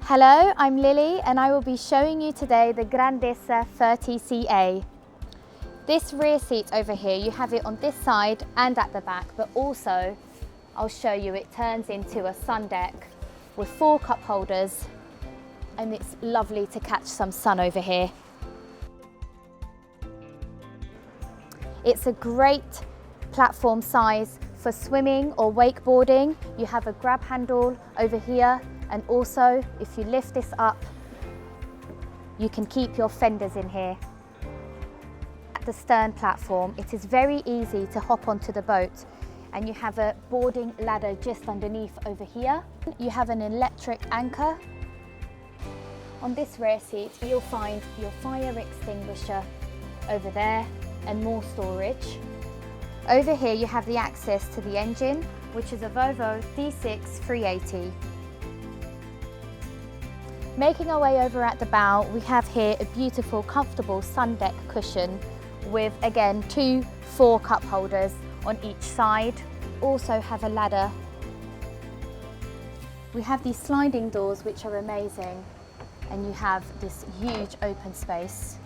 Hello, I'm Lily and I will be showing you today the Grandezza 30CA. This rear seat over here, you have it on this side and at the back, but also I'll show you it turns into a sun deck with 4 cup holders, and it's lovely to catch some sun over here. It's a great platform size for swimming or wakeboarding. You have a grab handle over here, and also if you lift this up, you can keep your fenders in here. At the stern platform, it is very easy to hop onto the boat, and you have a boarding ladder just underneath over here. You have an electric anchor. On this rear seat, you'll find your fire extinguisher over there and more storage. Over here you have the access to the engine, which is a Volvo D6 380. Making our way over at the bow, we have here a beautiful, comfortable sun deck cushion with, again, 2 4-cup holders on each side. Also have a ladder. We have these sliding doors, which are amazing, and you have this huge open space.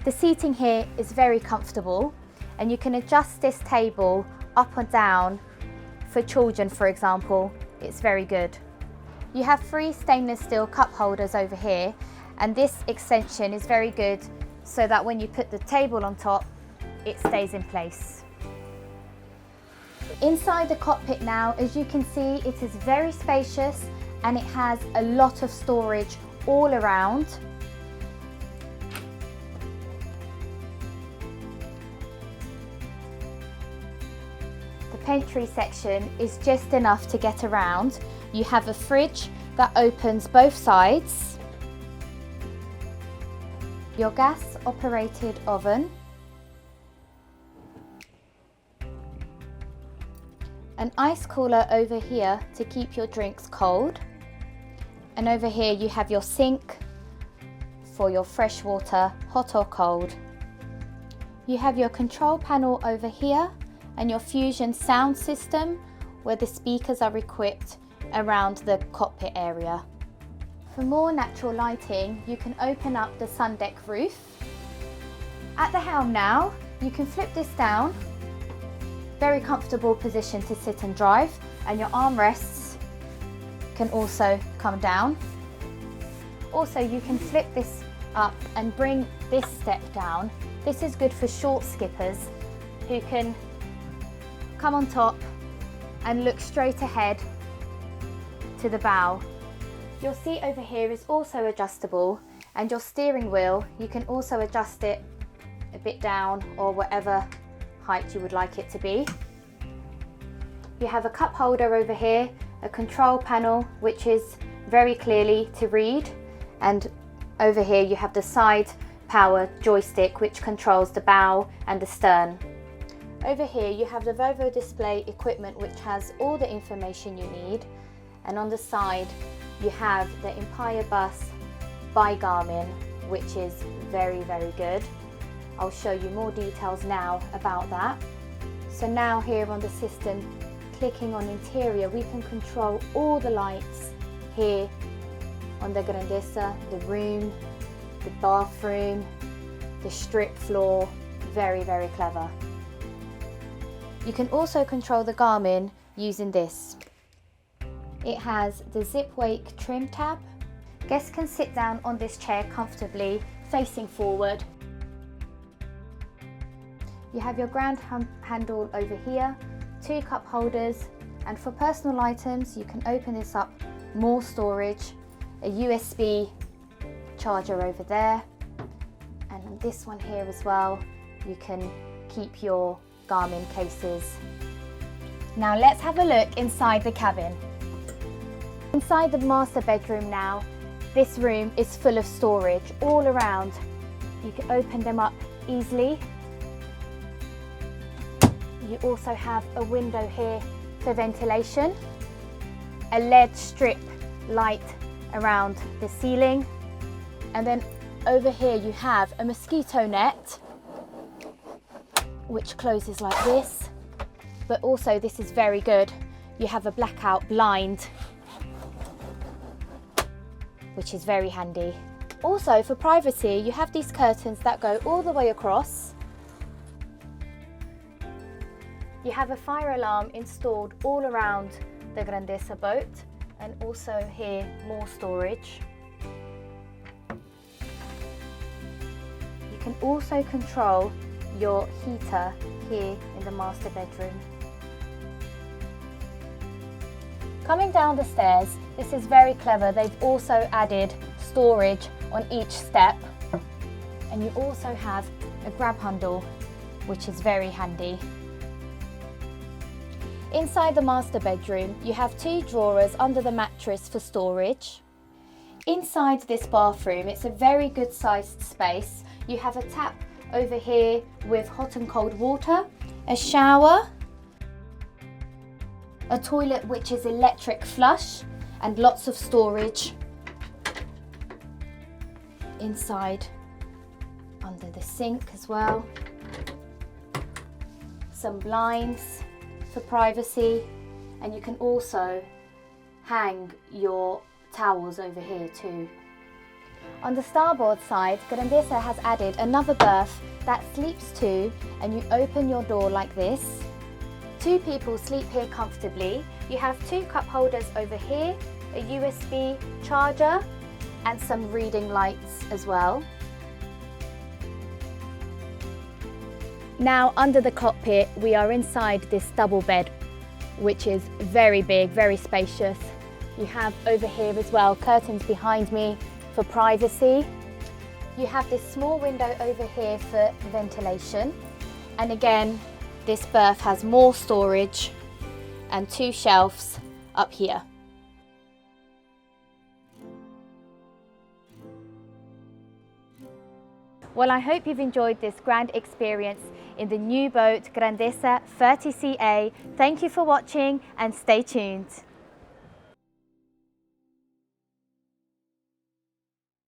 The seating here is very comfortable, and you can adjust this table up or down for children, for example. It's very good. You have 3 stainless steel cup holders over here, and this extension is very good so that when you put the table on top, it stays in place. Inside the cockpit now, as you can see, it is very spacious and it has a lot of storage all around. The pantry section is just enough to get around. You have a fridge that opens both sides, your gas operated oven, an ice cooler over here to keep your drinks cold, and over here you have your sink for your fresh water, hot or cold. You have your control panel over here and your Fusion sound system where the speakers are equipped around the cockpit area. For more natural lighting, you can open up the sun deck roof. At the helm now, you can flip this down. Very comfortable position to sit and drive, and your armrests can also come down. Also, you can flip this up and bring this step down. This is good for short skippers who can come on top and look straight ahead to the bow. Your seat over here is also adjustable, and your steering wheel, you can also adjust it a bit down or whatever height you would like it to be. You have a cup holder over here, a control panel which is very clearly to read, and over here you have the side power joystick which controls the bow and the stern. Over here you have the Volvo display equipment which has all the information you need, and on the side you have the Empire Bus by Garmin, which is very, very good. I'll show you more details now about that. So now here on the system, clicking on interior, we can control all the lights here on the Grandezza, the room, the bathroom, the strip floor. Very, very clever. You can also control the Garmin using this. It has the zip wake trim tab. Guests can sit down on this chair comfortably, facing forward. You have your ground handle over here, 2 cup holders, and for personal items you can open this up, more storage, a USB charger over there, and on this one here as well you can keep your Garmin cases. Now let's have a look inside the cabin. Inside the master bedroom now, this room is full of storage all around. You can open them up easily. You also have a window here for ventilation, a LED strip light around the ceiling, and then over here you have a mosquito net which closes like this, but also this is very good. You have a blackout blind which is very handy. Also, for privacy, you have these curtains that go all the way across. You have a fire alarm installed all around the Grandezza boat, and also here more storage. You can also control your heater here in the master bedroom. Coming down the stairs, this is very clever. They've also added storage on each step, and you also have a grab handle, which is very handy. Inside the master bedroom, you have 2 drawers under the mattress for storage. Inside this bathroom, it's a very good sized space. You have a tap over here with hot and cold water, a shower, a toilet which is electric flush, and lots of storage inside under the sink as well. Some blinds for privacy, and you can also hang your towels over here too. On the starboard side, Grandezza has added another berth that sleeps 2, and you open your door like this. 2 people sleep here comfortably. You have 2 cup holders over here, a USB charger, and some reading lights as well. Now, under the cockpit, we are inside this double bed, which is very big, very spacious. You have over here as well curtains behind me for privacy. You have this small window over here for ventilation. And again, this berth has more storage and 2 shelves up here. Well, I hope you've enjoyed this grand experience in the new boat Grandezza 30CA. Thank you for watching and stay tuned.